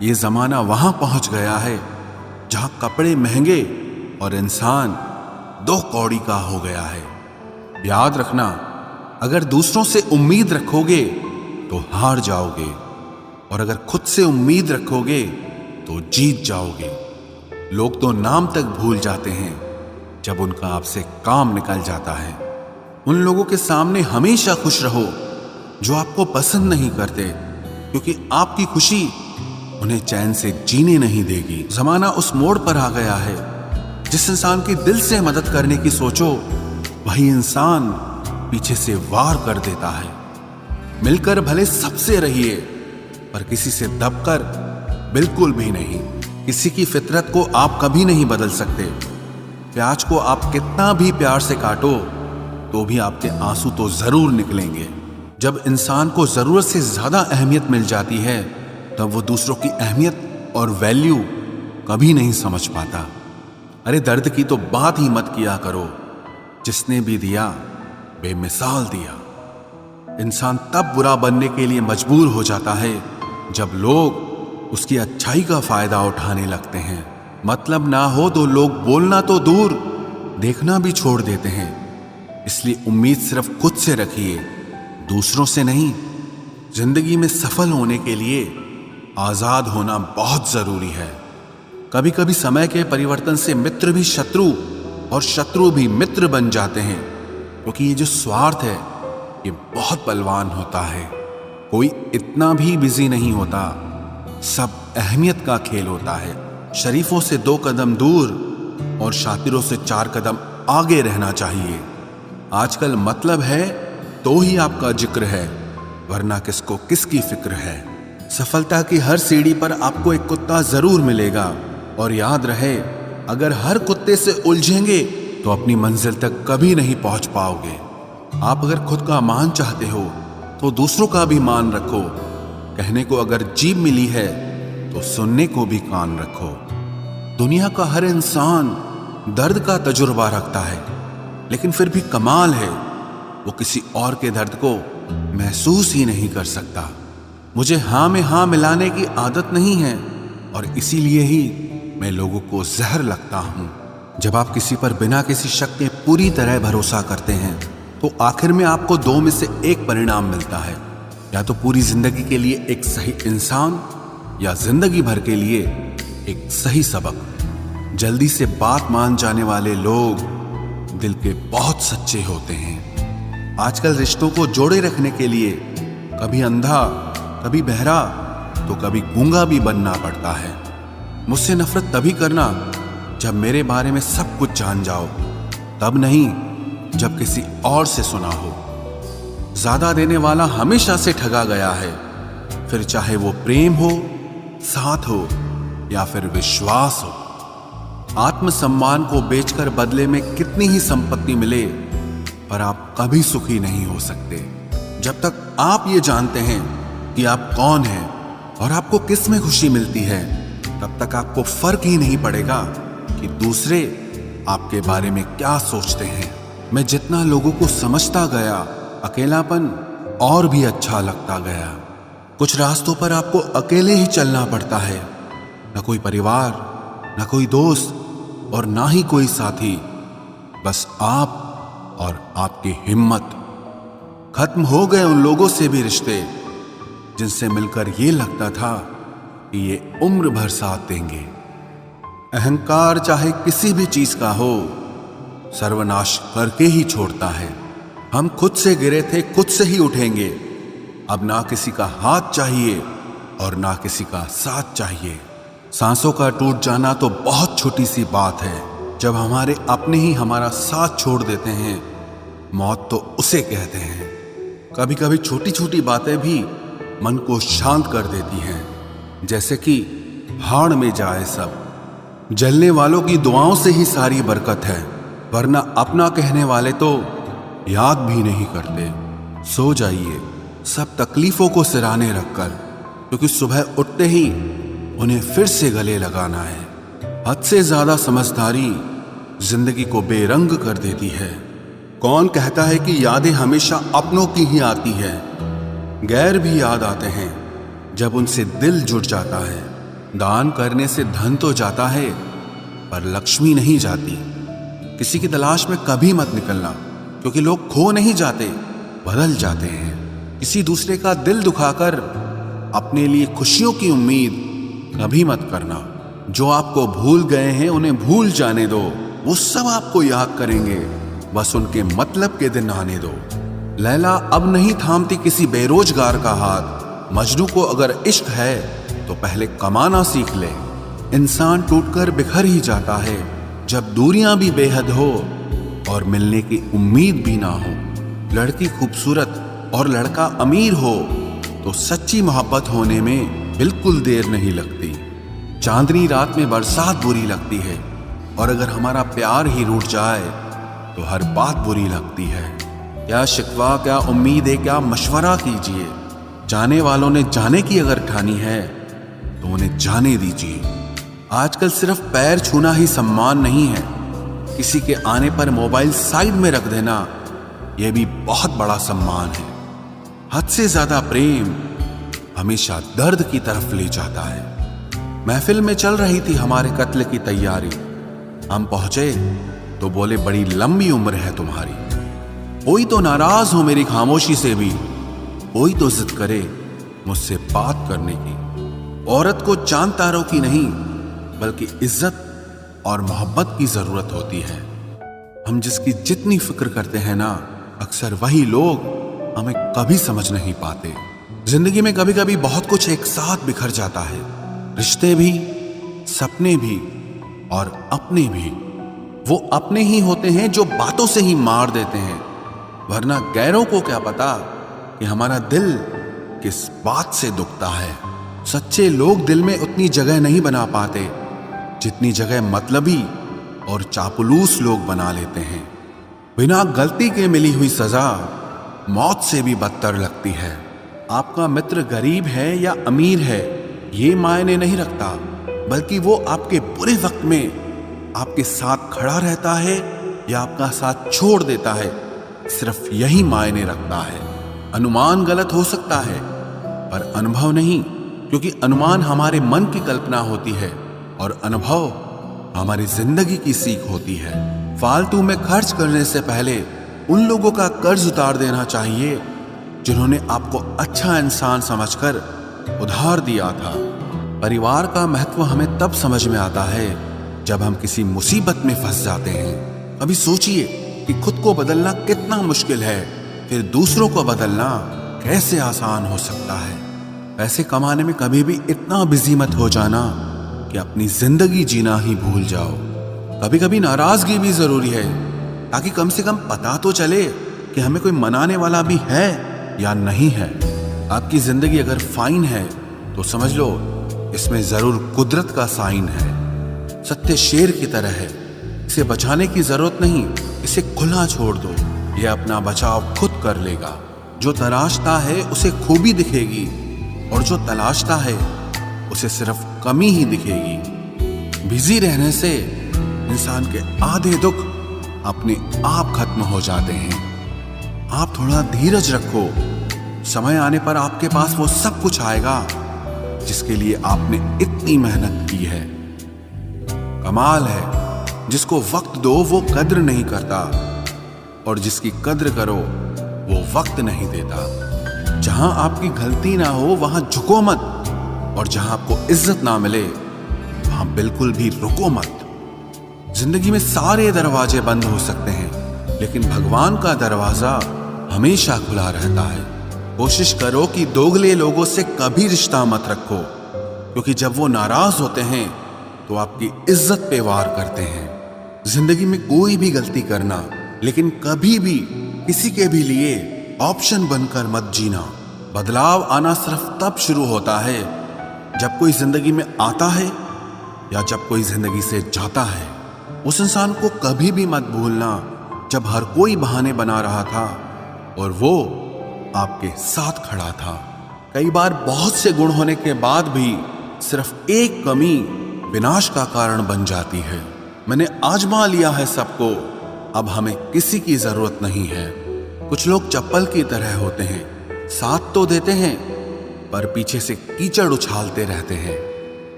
ये जमाना वहां पहुंच गया है जहां कपड़े महंगे और इंसान 2 कौड़ी का हो गया है। याद रखना, अगर दूसरों से उम्मीद रखोगे तो हार जाओगे, और अगर खुद से उम्मीद रखोगे तो जीत जाओगे। लोग तो नाम तक भूल जाते हैं जब उनका आपसे काम निकल जाता है। उन लोगों के सामने हमेशा खुश रहो जो आपको पसंद नहीं करते, क्योंकि आपकी खुशी उन्हें चैन से जीने नहीं देगी। जमाना उस मोड़ पर आ गया है जिस इंसान की दिल से मदद करने की सोचो, वही इंसान पीछे से वार कर देता है। मिलकर भले सबसे रहिए, पर किसी से दबकर बिल्कुल भी नहीं। किसी की फितरत को आप कभी नहीं बदल सकते। प्याज को आप कितना भी प्यार से काटो तो भी आपके आंसू तो जरूर निकलेंगे। जब इंसान को जरूरत से ज्यादा अहमियत मिल जाती है तब वो दूसरों की अहमियत और वैल्यू कभी नहीं समझ पाता। अरे दर्द की तो बात ही मत किया करो, जिसने भी दिया बेमिसाल दिया। इंसान तब बुरा बनने के लिए मजबूर हो जाता है जब लोग उसकी अच्छाई का फायदा उठाने लगते हैं। मतलब ना हो तो लोग बोलना तो दूर, देखना भी छोड़ देते हैं। इसलिए उम्मीद सिर्फ खुद से रखिए, दूसरों से नहीं। जिंदगी में सफल होने के लिए आजाद होना बहुत जरूरी है। कभी कभी समय के परिवर्तन से मित्र भी शत्रु और शत्रु भी मित्र बन जाते हैं, क्योंकि ये जो स्वार्थ है ये बहुत बलवान होता है। कोई इतना भी बिजी नहीं होता, सब अहमियत का खेल होता है। शरीफों से 2 कदम दूर और शातिरों से 4 कदम आगे रहना चाहिए। आजकल मतलब है तो ही आपका जिक्र है, वरना किसको किसकी फिक्र है। सफलता की हर सीढ़ी पर आपको एक कुत्ता जरूर मिलेगा, और याद रहे, अगर हर कुत्ते से उलझेंगे तो अपनी मंजिल तक कभी नहीं पहुंच पाओगे। आप अगर खुद का मान चाहते हो तो दूसरों का भी मान रखो। कहने को अगर जीभ मिली है तो सुनने को भी कान रखो। दुनिया का हर इंसान दर्द का तजुर्बा रखता है, लेकिन फिर भी कमाल है वो किसी और के दर्द को महसूस ही नहीं कर सकता। मुझे हाँ में हाँ मिलाने की आदत नहीं है, और इसीलिए ही मैं लोगों को जहर लगता हूं। जब आप किसी पर बिना किसी शक के पूरी तरह भरोसा करते हैं तो आखिर में आपको 2 में से एक परिणाम मिलता है। या तो पूरी जिंदगी के लिए एक सही इंसान, या जिंदगी भर के लिए एक सही सबक। जल्दी से बात मान जाने वाले लोग दिल के बहुत सच्चे होते हैं। आजकल रिश्तों को जोड़े रखने के लिए कभी अंधा, कभी बहरा, तो कभी गूंगा भी बनना पड़ता है। मुझसे नफरत तभी करना जब मेरे बारे में सब कुछ जान जाओ, तब नहीं जब किसी और से सुना हो। ज्यादा देने वाला हमेशा से ठगा गया है, फिर चाहे वो प्रेम हो, साथ हो या फिर विश्वास हो। आत्मसम्मान को बेचकर बदले में कितनी ही संपत्ति मिले, पर आप कभी सुखी नहीं हो सकते। जब तक आप ये जानते हैं कि आप कौन हैं और आपको किस में खुशी मिलती है, तब तक आपको फर्क ही नहीं पड़ेगा कि दूसरे आपके बारे में क्या सोचते हैं। मैं जितना लोगों को समझता गया, अकेलापन और भी अच्छा लगता गया। कुछ रास्तों पर आपको अकेले ही चलना पड़ता है, न कोई परिवार, न कोई दोस्त और ना ही कोई साथी, बस आप और आपकी हिम्मत। खत्म हो गए उन लोगों से भी रिश्ते जिनसे मिलकर ये लगता था कि ये उम्र भर साथ देंगे। अहंकार चाहे किसी भी चीज का हो, सर्वनाश करके ही छोड़ता है। हम खुद से गिरे थे, खुद से ही उठेंगे। अब ना किसी का हाथ चाहिए और ना किसी का साथ चाहिए। सांसों का टूट जाना तो बहुत छोटी सी बात है। जब हमारे अपने ही हमारा साथ छोड़ देते हैं, मौत तो उसे कहते हैं। कभी कभी छोटी छोटी बातें भी मन को शांत कर देती हैं, जैसे कि भाड़ में जाए सब। जलने वालों की दुआओं से ही सारी बरकत है, वरना अपना कहने वाले तो याद भी नहीं करते। सो जाइए सब तकलीफों को सिराने रखकर, क्योंकि सुबह उठते ही उन्हें फिर से गले लगाना है। हद से ज्यादा समझदारी जिंदगी को बेरंग कर देती है। कौन कहता है कि यादें हमेशा अपनों की ही आती है? गैर भी याद आते हैं जब उनसे दिल जुट जाता है। दान करने से धन तो जाता है, पर लक्ष्मी नहीं जाती। किसी की तलाश में कभी मत निकलना, क्योंकि लोग खो नहीं जाते, बदल जाते हैं। किसी दूसरे का दिल दुखाकर अपने लिए खुशियों की उम्मीद कभी मत करना। जो आपको भूल गए हैं उन्हें भूल जाने दो, वो सब आपको याद करेंगे, बस उनके मतलब के दिन आने दो। लैला अब नहीं थामती किसी बेरोजगार का हाथ। मजनू को अगर इश्क है तो पहले कमाना सीख ले। इंसान टूटकर बिखर ही जाता है जब दूरियां भी बेहद हो और मिलने की उम्मीद भी ना हो। लड़की खूबसूरत और लड़का अमीर हो तो सच्ची मोहब्बत होने में बिल्कुल देर नहीं लगती। चांदनी रात में बरसात बुरी लगती है, और अगर हमारा प्यार ही रूठ जाए तो हर बात बुरी लगती है। क्या शिकवा, क्या उम्मीद है, क्या मशवरा कीजिए। जाने वालों ने जाने की अगर ठानी है तो उन्हें जाने दीजिए। आजकल सिर्फ पैर छूना ही सम्मान नहीं है, किसी के आने पर मोबाइल साइड में रख देना यह भी बहुत बड़ा सम्मान है। हद से ज्यादा प्रेम हमेशा दर्द की तरफ ले जाता है। महफिल में चल रही थी हमारे कत्ल की तैयारी। हम पहुंचे तो बोले, बड़ी लंबी उम्र है तुम्हारी। कोई तो नाराज हो मेरी खामोशी से भी, कोई तो जिद करे मुझसे बात करने की। औरत को चांद तारों की नहीं बल्कि इज्जत और मोहब्बत की जरूरत होती है। हम जिसकी जितनी फिक्र करते हैं ना, अक्सर वही लोग हमें कभी समझ नहीं पाते। जिंदगी में कभी कभी बहुत कुछ एक साथ बिखर जाता है, रिश्ते भी, सपने भी और अपने भी। वो अपने ही होते हैं जो बातों से ही मार देते हैं, वरना गैरों को क्या पता कि हमारा दिल किस बात से दुखता है। सच्चे लोग दिल में उतनी जगह नहीं बना पाते जितनी जगह मतलबी और चापलूस लोग बना लेते हैं। बिना गलती के मिली हुई सजा मौत से भी बदतर लगती है। आपका मित्र गरीब है या अमीर है ये मायने नहीं रखता, बल्कि वो आपके बुरे वक्त में आपके साथ खड़ा रहता है या आपका साथ छोड़ देता है, सिर्फ यही मायने रखता है। अनुमान गलत हो सकता है पर अनुभव नहीं, क्योंकि अनुमान हमारे मन की कल्पना होती है और अनुभव हमारी जिंदगी की सीख होती है। फालतू में खर्च करने से पहले उन लोगों का कर्ज उतार देना चाहिए जिन्होंने आपको अच्छा इंसान समझकर उधार दिया था। परिवार का महत्व हमें तब समझ में आता है जब हम किसी मुसीबत में फंस जाते हैं। अभी सोचिए कि खुद को बदलना कितना मुश्किल है, फिर दूसरों को बदलना कैसे आसान हो सकता है। पैसे कमाने में कभी भी इतना बिजी मत हो जाना कि अपनी जिंदगी जीना ही भूल जाओ। कभी कभी नाराजगी भी जरूरी है, ताकि कम से कम पता तो चले कि हमें कोई मनाने वाला भी है या नहीं है। आपकी जिंदगी अगर फाइन है तो समझ लो इसमें जरूर कुदरत का साइन है। सत्य शेर की तरह है, इसे बचाने की जरूरत नहीं, इसे खुला छोड़ दो, यह अपना बचाव खुद कर लेगा। जो तलाशता है उसे खूबी दिखेगी और जो तलाशता है उसे सिर्फ कमी ही दिखेगी। बिजी रहने से इंसान के आधे दुख अपने आप खत्म हो जाते हैं। आप थोड़ा धीरज रखो, समय आने पर आपके पास वो सब कुछ आएगा जिसके लिए आपने इतनी मेहनत की है। कमाल है जिसको वक्त दो वो कद्र नहीं करता, और जिसकी कद्र करो वो वक्त नहीं देता। जहां आपकी गलती ना हो वहां झुको मत, और जहां आपको इज्जत ना मिले वहां बिल्कुल भी रुको मत। जिंदगी में सारे दरवाजे बंद हो सकते हैं, लेकिन भगवान का दरवाजा हमेशा खुला रहता है। कोशिश करो कि दोगले लोगों से कभी रिश्ता मत रखो, क्योंकि जब वो नाराज होते हैं तो आपकी इज्जत पे वार करते हैं। जिंदगी में कोई भी गलती करना, लेकिन कभी भी किसी के भी लिए ऑप्शन बनकर मत जीना। बदलाव आना सिर्फ तब शुरू होता है जब कोई जिंदगी में आता है या जब कोई जिंदगी से जाता है। उस इंसान को कभी भी मत भूलना जब हर कोई बहाने बना रहा था और वो आपके साथ खड़ा था। कई बार बहुत से गुण होने के बाद भी सिर्फ एक कमी विनाश का कारण बन जाती है। मैंने आजमा लिया है सबको, अब हमें किसी की जरूरत नहीं है। कुछ लोग चप्पल की तरह होते हैं, साथ तो देते हैं पर पीछे से कीचड़ उछालते रहते हैं।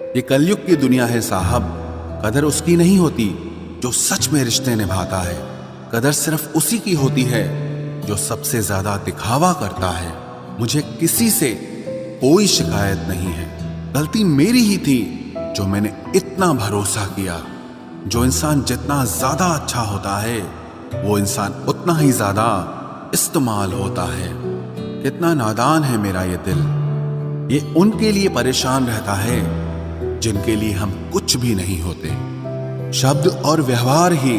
ये कलयुग की दुनिया है साहब। कदर उसकी नहीं होती जो सच में रिश्ते निभाता है। कदर सिर्फ उसी की होती है जो सबसे ज्यादा दिखावा करता है। मुझे किसी से कोई शिकायत नहीं है। गलती मेरी ही थी जो मैंने इतना भरोसा किया। जो इंसान जितना ज्यादा अच्छा होता है वो इंसान उतना ही ज्यादा इस्तेमाल होता है। कितना नादान है मेरा ये दिल। ये उनके लिए परेशान रहता है जिनके लिए हम कुछ भी नहीं होते। शब्द और व्यवहार ही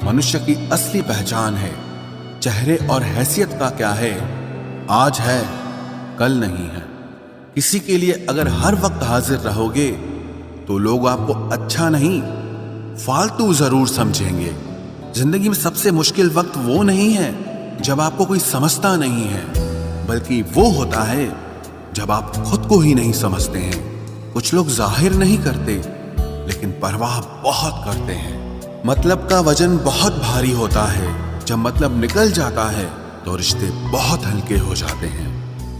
मनुष्य की असली पहचान है। चेहरे और हैसियत का क्या है, आज है कल नहीं है। किसी के लिए अगर हर वक्त हाजिर रहोगे तो लोग आपको अच्छा नहीं फालतू जरूर समझेंगे। जिंदगी में सबसे मुश्किल वक्त वो नहीं है जब आपको कोई समझता नहीं है, बल्कि वो होता है जब आप खुद को ही नहीं समझते हैं। कुछ लोग जाहिर नहीं करते लेकिन परवाह बहुत करते हैं। मतलब का वजन बहुत भारी होता है। जब मतलब निकल जाता है तो रिश्ते बहुत हल्के हो जाते हैं।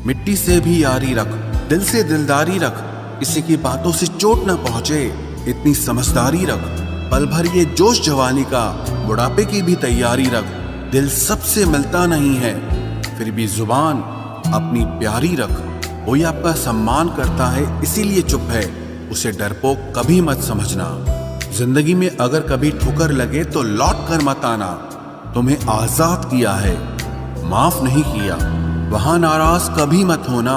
मिट्टी से भी यारी रख, दिल से दिलदारी रख, किसी की बातों से चोट ना पहुंचे इतनी समझदारी रख। पल भर ये जोश जवानी का, बुढ़ापे की भी तैयारी रख। दिल सबसे मिलता नहीं है फिर भी जुबान अपनी प्यारी रख। कोई आपका सम्मान करता है इसीलिए चुप है, उसे डरपोक कभी मत समझना। जिंदगी में अगर कभी ठोकर लगे तो लौट कर मत आना। तुम्हें आजाद किया है, माफ नहीं किया। वहां नाराज कभी मत होना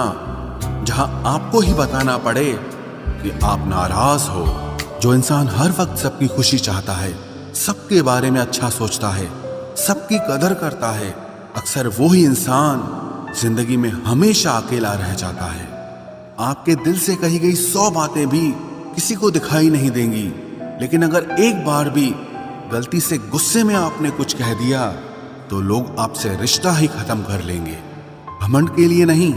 जहां आपको ही बताना पड़े कि आप नाराज हो। जो इंसान हर वक्त सबकी खुशी चाहता है, सबके बारे में अच्छा सोचता है, सबकी कदर करता है, अक्सर वो ही इंसान जिंदगी में हमेशा अकेला रह जाता है। आपके दिल से कही गई 100 बातें भी किसी को दिखाई नहीं देंगी, लेकिन अगर एक बार भी गलती से गुस्से में आपने कुछ कह दिया तो लोग आपसे रिश्ता ही खत्म कर लेंगे। घमंड के लिए नहीं,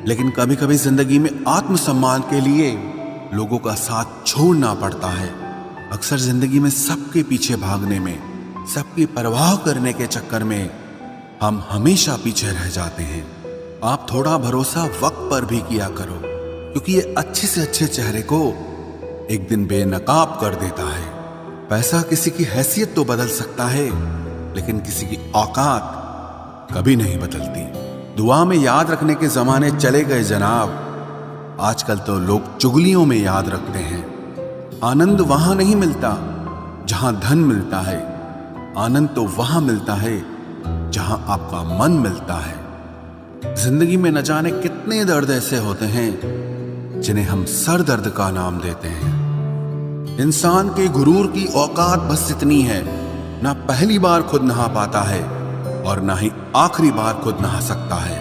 लेकिन कभी कभी जिंदगी में आत्मसम्मान के लिए लोगों का साथ छोड़ना पड़ता है। अक्सर जिंदगी में सबके पीछे भागने में, सबकी परवाह करने के चक्कर में हम हमेशा पीछे रह जाते हैं। आप थोड़ा भरोसा वक्त पर भी किया करो, क्योंकि ये अच्छे से अच्छे चेहरे को एक दिन बेनकाब कर देता है। पैसा किसी की हैसियत तो बदल सकता है, लेकिन किसी की औकात कभी नहीं बदलती। दुआ में याद रखने के जमाने चले गए जनाब। आजकल तो लोग चुगलियों में याद रखते हैं। आनंद वहां नहीं मिलता जहां धन मिलता है, आनंद तो वहां मिलता है जहां आपका मन मिलता है। जिंदगी में न जाने कितने दर्द ऐसे होते हैं जिन्हें हम सर दर्द का नाम देते हैं। इंसान के गुरूर की औकात बस इतनी है, ना पहली बार खुद नहा पाता है और ना ही आखिरी बार खुद नहा सकता है।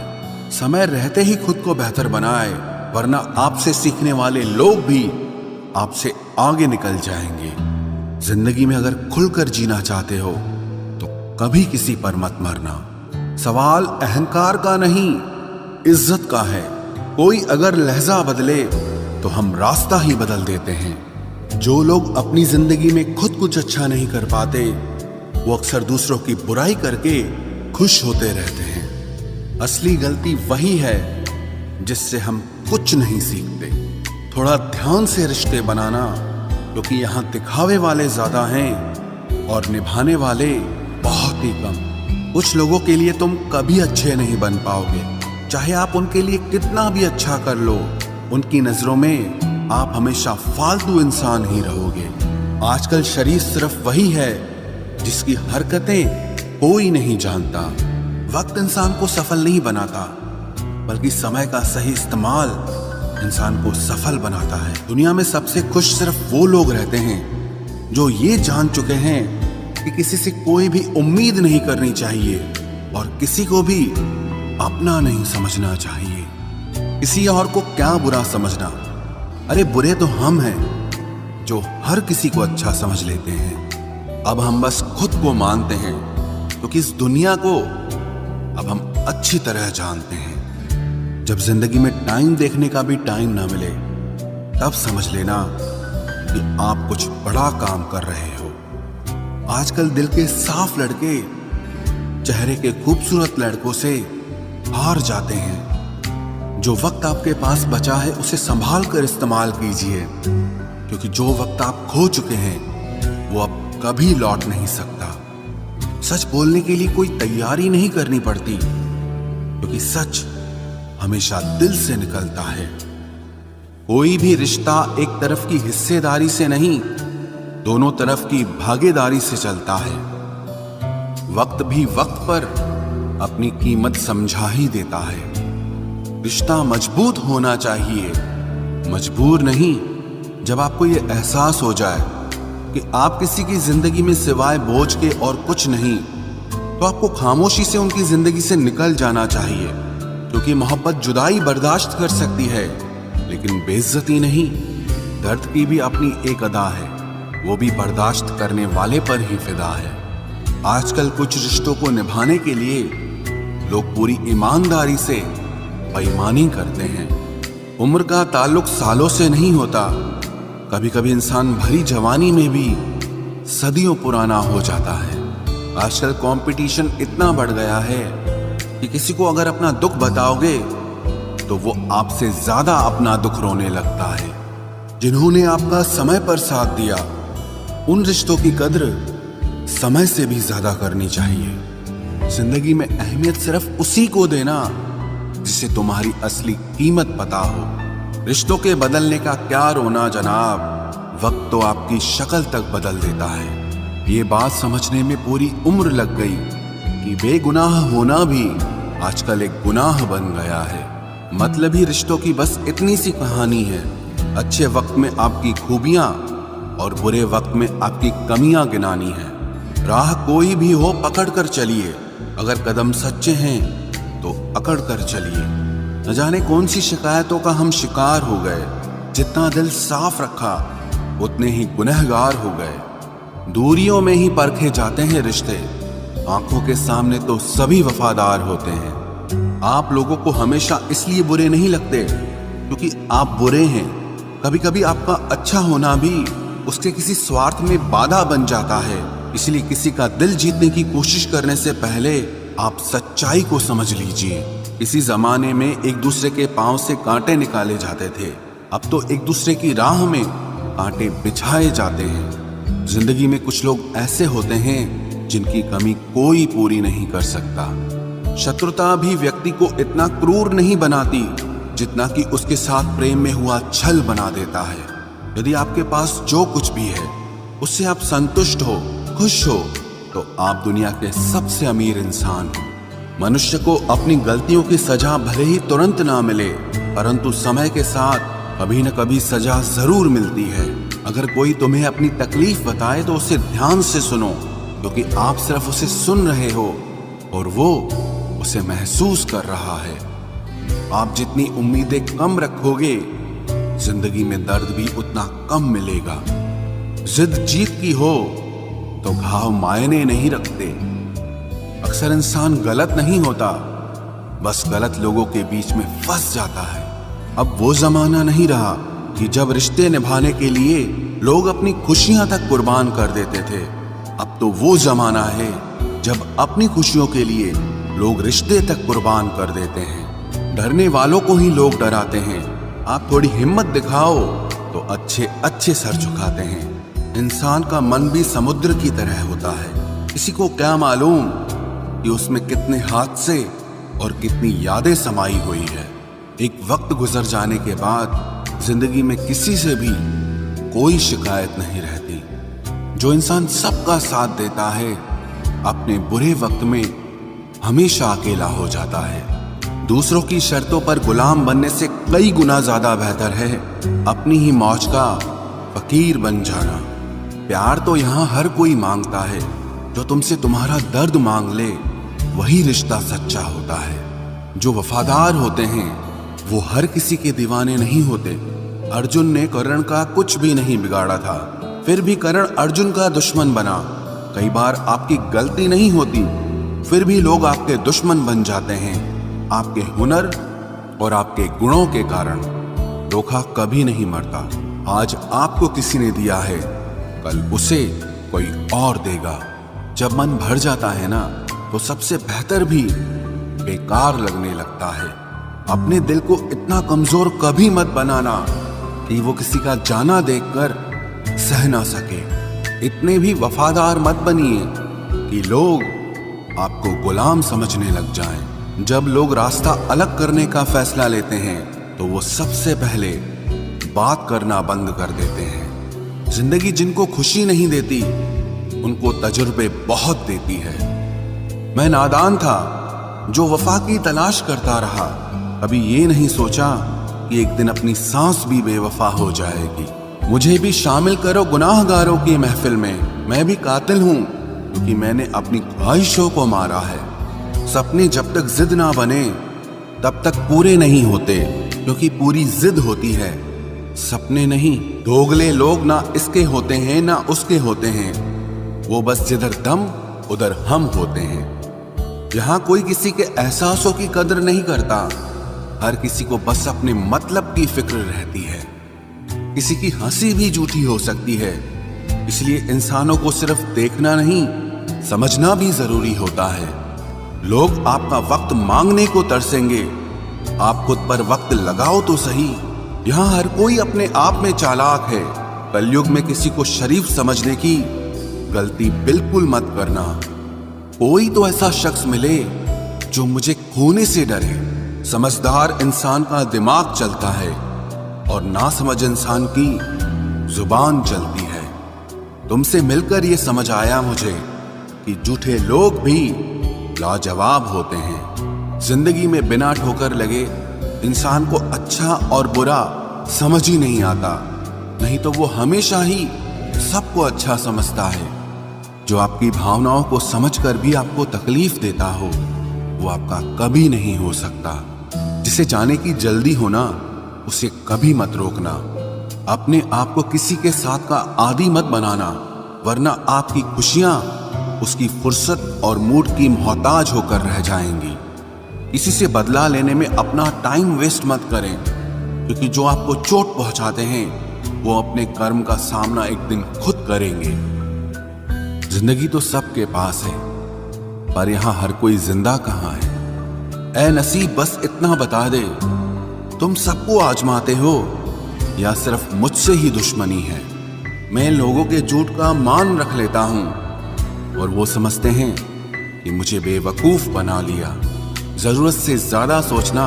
समय रहते ही खुद को बेहतर बनाए, वरना आपसे सीखने वाले लोग भी आपसे आगे निकल जाएंगे। जिंदगी में अगर खुलकर जीना चाहते हो तो कभी किसी पर मत मरना। सवाल अहंकार का नहीं, इज्जत का है। कोई अगर लहजा बदले तो हम रास्ता ही बदल देते हैं। जो लोग अपनी जिंदगी में खुद कुछ अच्छा नहीं कर पाते, वो अक्सर दूसरों की बुराई करके खुश होते रहते हैं। असली गलती वही है जिससे हम कुछ नहीं सीखते। थोड़ा ध्यान से रिश्ते बनाना, क्योंकि यहाँ दिखावे वाले ज्यादा हैं और निभाने वाले बहुत ही कम। कुछ लोगों के लिए तुम कभी अच्छे नहीं बन पाओगे, चाहे आप उनके लिए कितना भी अच्छा कर लो। उनकी नजरों में आप हमेशा फालतू इंसान ही रहोगे। आजकल शरीफ सिर्फ वही है जिसकी हरकतें कोई नहीं जानता। वक्त इंसान को सफल नहीं बनाता, बल्कि समय का सही इस्तेमाल इंसान को सफल बनाता है। दुनिया में सबसे खुश सिर्फ वो लोग रहते हैं जो ये जान चुके हैं कि किसी से कोई भी उम्मीद नहीं करनी चाहिए और किसी को भी अपना नहीं समझना चाहिए। किसी और को क्या बुरा समझना, अरे बुरे तो हम हैं जो हर किसी को अच्छा समझ लेते हैं। अब हम बस खुद को मानते हैं, क्योंकि इस दुनिया को अब हम अच्छी तरह जानते हैं। जब जिंदगी में टाइम देखने का भी टाइम ना मिले, तब समझ लेना कि आप कुछ बड़ा काम कर रहे हो। आजकल दिल के साफ लड़के चेहरे के खूबसूरत लड़कों से हार जाते हैं। जो वक्त आपके पास बचा है उसे संभाल कर इस्तेमाल कीजिए, क्योंकि जो वक्त आप खो चुके हैं वो अब कभी लौट नहीं सकता। सच बोलने के लिए कोई तैयारी नहीं करनी पड़ती, क्योंकि सच हमेशा दिल से निकलता है। कोई भी रिश्ता एक तरफ की हिस्सेदारी से नहीं, दोनों तरफ की भागीदारी से चलता है। वक्त भी वक्त पर अपनी कीमत समझा ही देता है। रिश्ता मजबूत होना चाहिए, मजबूर नहीं। जब आपको ये एहसास हो जाए कि आप किसी की जिंदगी में सिवाय बोझ के और कुछ नहीं, तो आपको खामोशी से उनकी जिंदगी से निकल जाना चाहिए, क्योंकि मोहब्बत जुदाई बर्दाश्त कर सकती है लेकिन बेइज्जती नहीं। दर्द की भी अपनी एक अदा है, वो भी बर्दाश्त करने वाले पर ही फिदा है। आजकल कुछ रिश्तों को निभाने के लिए लोग पूरी ईमानदारी से बेईमानी करते हैं। उम्र का ताल्लुक सालों से नहीं होता। कभी कभी इंसान भरी जवानी में भी सदियों पुराना हो जाता है। आजकल कंपटीशन इतना बढ़ गया है कि किसी को अगर अपना दुख बताओगे तो वो आपसे ज्यादा अपना दुख रोने लगता है। जिन्होंने आपका समय पर साथ दिया, उन रिश्तों की कद्र समय से भी ज्यादा करनी चाहिए। जिंदगी में अहमियत सिर्फ उसी को देना जिसे तुम्हारी असली कीमत पता हो। रिश्तों के बदलने का क्या रोना जनाब, वक्त तो आपकी शक्ल तक बदल देता है। ये बात समझने में पूरी उम्र लग गई कि बेगुनाह होना भी आजकल एक गुनाह बन गया है। मतलबी रिश्तों की बस इतनी सी कहानी है। अच्छे वक्त में आपकी खूबियां और बुरे वक्त में आपकी कमियां गिनानी है। राह कोई भी हो पकड़ कर चलिए, अगर कदम सच्चे हैं तो अकड़ कर चलिए। न जाने कौन सी शिकायतों का हम शिकार हो गए। जितना दिल साफ रखा उतने ही गुनहगार हो गए। दूरियों में ही परखे जाते हैं रिश्ते, आंखों के सामने तो सभी वफादार होते हैं। आप लोगों को हमेशा इसलिए बुरे नहीं लगते क्योंकि आप बुरे हैं। कभी कभी आपका अच्छा होना भी उसके किसी स्वार्थ में बाधा बन जाता है। इसलिए किसी का दिल जीतने की कोशिश करने से पहले आप सच्चाई को समझ लीजिए। इसी जमाने में एक दूसरे के पांव से कांटे निकाले जाते थे, अब तो एक दूसरे की राह में कांटे बिछाए जाते हैं। जिंदगी में कुछ लोग ऐसे होते हैं जिनकी कमी कोई पूरी नहीं कर सकता। शत्रुता भी व्यक्ति को इतना क्रूर नहीं बनाती जितना कि उसके साथ प्रेम में हुआ छल बना देता है। यदि आपके पास जो कुछ भी है उससे आप संतुष्ट हो, खुश हो, तो आप दुनिया के सबसे अमीर इंसान हो। मनुष्य को अपनी गलतियों की सजा भले ही तुरंत ना मिले, परंतु समय के साथ कभी न कभी सजा जरूर मिलती है। अगर कोई तुम्हें अपनी तकलीफ बताए तो उसे ध्यान से सुनो, क्योंकि आप सिर्फ उसे सुन रहे हो और वो उसे महसूस कर रहा है। आप जितनी उम्मीदें कम रखोगे, जिंदगी में दर्द भी उतना कम मिलेगा। जिद जीत की हो तो घाव मायने नहीं रखते। अक्सर इंसान गलत नहीं होता, बस गलत लोगों के बीच में फंस जाता है। अब वो जमाना नहीं रहा कि जब रिश्ते निभाने के लिए लोग अपनी खुशियां तक कुर्बान कर देते थे। अब तो वो जमाना है जब अपनी खुशियों के लिए लोग रिश्ते तक कुर्बान कर देते हैं। डरने वालों को ही लोग डराते हैं। आप थोड़ी हिम्मत दिखाओ तो अच्छे अच्छे सर झुकाते हैं। इंसान का मन भी समुद्र की तरह होता है। किसी को क्या मालूम कि उसमें कितने हादसे और कितनी यादें समाई हुई है। एक वक्त गुजर जाने के बाद जिंदगी में किसी से भी कोई शिकायत नहीं रहती। जो इंसान सबका साथ देता है, अपने बुरे वक्त में हमेशा अकेला हो जाता है। दूसरों की शर्तों पर गुलाम बनने से कई गुना ज्यादा बेहतर है अपनी ही मौज का फकीर बन जाना। प्यार तो यहाँ हर कोई मांगता है, जो तुमसे तुम्हारा दर्द मांग ले वही रिश्ता सच्चा होता है। जो वफादार होते हैं वो हर किसी के दीवाने नहीं होते। अर्जुन ने कर्ण का कुछ भी नहीं बिगाड़ा था, फिर भी कर्ण अर्जुन का दुश्मन बना। कई बार आपकी गलती नहीं होती, फिर भी लोग आपके दुश्मन बन जाते हैं, आपके हुनर और आपके गुणों के कारण। धोखा कभी नहीं मरता। आज आपको किसी ने दिया है, कल उसे कोई और देगा। जब मन भर जाता है ना, तो सबसे बेहतर भी बेकार लगने लगता है। अपने दिल को इतना कमजोर कभी मत बनाना कि वो किसी का जाना देखकर सह ना सके। इतने भी वफादार मत बनिए कि लोग आपको गुलाम समझने लग जाएं। जब लोग रास्ता अलग करने का फैसला लेते हैं तो वो सबसे पहले बात करना बंद कर देते हैं। जिंदगी जिनको खुशी नहीं देती उनको तजुर्बे बहुत देती है। मैं नादान था जो वफा की तलाश करता रहा, कभी ये नहीं सोचा कि एक दिन अपनी सांस भी बेवफा हो जाएगी। मुझे भी शामिल करो गुनाहगारों की महफिल में। मैं भी कातिल हूं क्योंकि मैंने अपनी ख्वाहिशों को मारा है। सपने जब तक जिद ना बने तब तक पूरे नहीं होते, क्योंकि पूरी जिद होती है, सपने नहीं। दोगले लोग ना इसके होते हैं ना उसके होते हैं, वो बस जिधर दम उधर हम होते हैं। यहाँ कोई किसी के एहसासों की कदर नहीं करता, हर किसी को बस अपने मतलब की फिक्र रहती है। किसी की हंसी भी झूठी हो सकती है, इसलिए इंसानों को सिर्फ देखना नहीं समझना भी जरूरी होता है। लोग आपका वक्त मांगने को तरसेंगे, आप खुद पर वक्त लगाओ तो सही। यहाँ हर कोई अपने आप में चालाक है। कलयुग में किसी को शरीफ समझने की गलती बिल्कुल मत करना। कोई तो ऐसा शख्स मिले जो मुझे खोने से डरे। समझदार इंसान का दिमाग चलता है और नासमझ इंसान की जुबान चलती है। तुमसे मिलकर ये समझ आया मुझे कि झूठे लोग भी लाजवाब होते हैं। जिंदगी में बिना ठोकर लगे इंसान को अच्छा और बुरा समझ ही नहीं आता, नहीं तो वो हमेशा ही सबको अच्छा समझता है। जो आपकी भावनाओं को समझकर भी आपको तकलीफ देता हो वो आपका कभी नहीं हो सकता। जिसे जाने की जल्दी होना उसे कभी मत रोकना। अपने आप को किसी के साथ का आदी मत बनाना, वरना आपकी खुशियां उसकी फुर्सत और मूड की मोहताज होकर रह जाएंगी। किसी से बदला लेने में अपना टाइम वेस्ट मत करें, क्योंकि जो आपको चोट पहुंचाते हैं वो अपने कर्म का सामना एक दिन खुद करेंगे। जिंदगी तो सबके पास है, पर यहां हर कोई जिंदा कहां है। ऐ नसीब बस इतना बता दे, तुम सबको आजमाते हो या सिर्फ मुझसे ही दुश्मनी है। मैं लोगों के झूठ का मान रख लेता हूं और वो समझते हैं कि मुझे बेवकूफ बना लिया। जरूरत से ज्यादा सोचना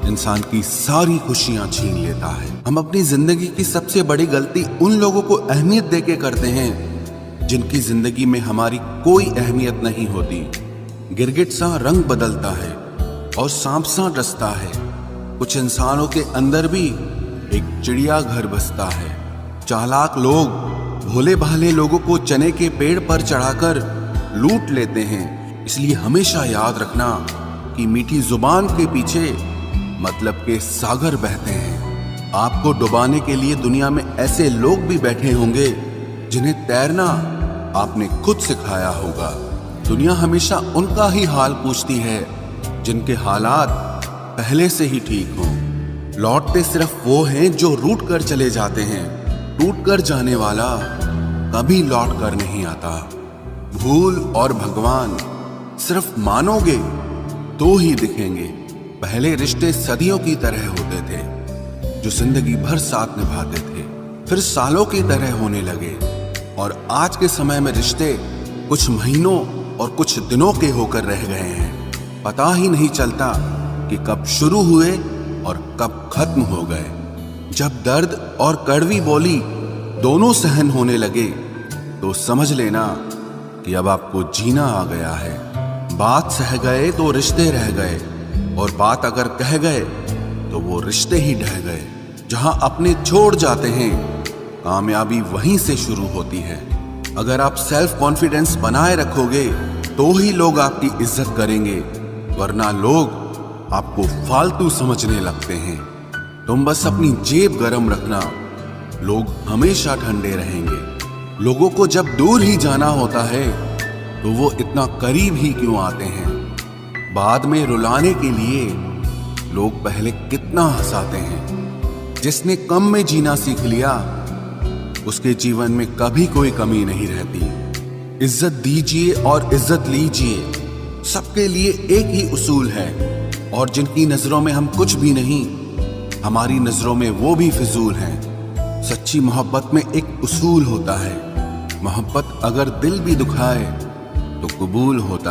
इंसान की सारी खुशियां छीन लेता है। हम अपनी जिंदगी की सबसे बड़ी गलती उन लोगों को अहमियत देके करते हैं जिनकी जिंदगी में हमारी कोई अहमियत नहीं होती। गिरगिट सा रंग बदलता है और सांप सा डसता है। कुछ इंसानों के अंदर भी एक चिड़िया घर बसता है। चालाक लोग भोले भाले लोगों को चने के पेड़ पर चढ़ाकर लूट लेते हैं। इसलिए हमेशा याद रखना कि मीठी जुबान के पीछे मतलब के सागर बहते हैं। आपको डुबाने के लिए दुनिया में ऐसे लोग भी बैठे होंगे जिन्हें तैरना आपने खुद सिखाया होगा। दुनिया हमेशा उनका ही हाल पूछती है जिनके हालात पहले से ही ठीक हों। लौटते सिर्फ वो हैं जो रूठ कर चले जाते हैं। टूट कर जाने वाला कभी लौट कर नहीं आता। भूल और भगवान सिर्फ मानोगे तो ही दिखेंगे। पहले रिश्ते सदियों की तरह होते थे, जो जिंदगी भर साथ निभाते थे, फिर सालों की तरह होने लगे। और आज के समय में रिश्ते कुछ महीनों और कुछ दिनों के होकर रह गए हैं। पता ही नहीं चलता कि कब शुरू हुए और कब खत्म हो गए। जब दर्द और कड़वी बोली दोनों सहन होने लगे तो समझ लेना कि अब आपको जीना आ गया है। बात सह गए तो रिश्ते रह गए, और बात अगर कह गए तो वो रिश्ते ही ढह गए। जहां अपने छोड़ जाते हैं कामयाबी वहीं से शुरू होती है। अगर आप सेल्फ कॉन्फिडेंस बनाए रखोगे तो ही लोग आपकी इज्जत करेंगे, वरना लोग आपको फालतू समझने लगते हैं। तुम बस अपनी जेब गरम रखना, लोग हमेशा ठंडे रहेंगे। लोगों को जब दूर ही जाना होता है तो वो इतना करीब ही क्यों आते हैं। बाद में रुलाने के लिए लोग पहले कितना हंसाते हैं। जिसने कम में जीना सीख लिया उसके जीवन में कभी कोई कमी नहीं रहती। इज्जत दीजिए और इज्जत लीजिए, सबके लिए एक ही उसूल है। और जिनकी नजरों में हम कुछ भी नहीं, हमारी नजरों में वो भी फिजूल हैं। सच्ची मोहब्बत में एक उसूल होता है, मोहब्बत अगर दिल भी दुखाए तो कबूल होता है।